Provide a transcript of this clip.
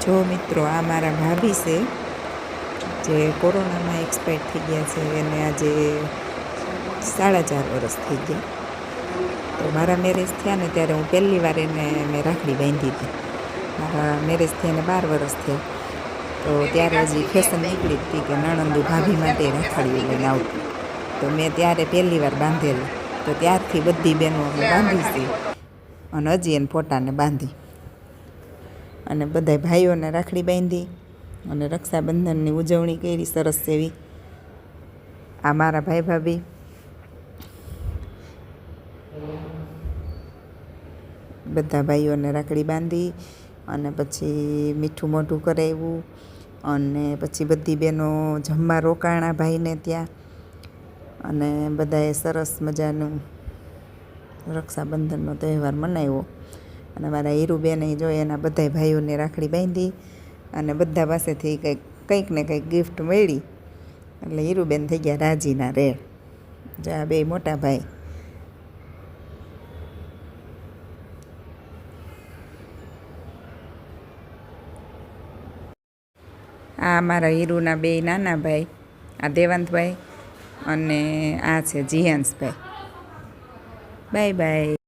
જો મિત્રો, આ મારા ભાભી છે જે કોરોનામાં એક્સપાયર થઈ ગયા છે. એને આજે 4.5 વર્ષ થઈ ગયા. તો મારા મેરેજ થયા ને ત્યારે હું પહેલી વાર એને મેં રાખડી બાંધી હતી. મારા મેરેજ થયા ને 12 વર્ષ થયા. તો ત્યારે હજી ફેશન નીકળી હતી કે નણંદુ ભાભી માટે રાખડીઓ લઈને આવતી. તો મેં ત્યારે પહેલી વાર બાંધેલી. તો ત્યારથી બધી બહેનો અમે બાંધી છે અને હજી એને પોતાને બાંધી. અને બધા ભાઈઓને રાખડી બાંધી અને રક્ષાબંધનની ઉજવણી કરી સરસ એવી. આ મારા ભાઈ ભાભી. બધા ભાઈઓને રાખડી બાંધી અને પછી મીઠું મોઢું કરાવ્યું અને પછી બધી બહેનો જમવા રોકાણા ભાઈને ત્યાં. અને બધાએ સરસ મજાનું રક્ષાબંધનનો તહેવાર મનાવ્યો. અને મારા હીરુબેને જોઈ એના બધા ભાઈઓને રાખડી બાંધી અને બધા પાસેથી કંઈક ને કંઈક ગિફ્ટ મળી. એટલે હીરુબેન થઈ ગયા રાજીના રેડ. જો આ બે મોટા ભાઈ. આ મારા હીરુના બે નાના ભાઈ, આ દેવાંતભાઈ અને આ છે જીયાંશભાઈ. Bye bye.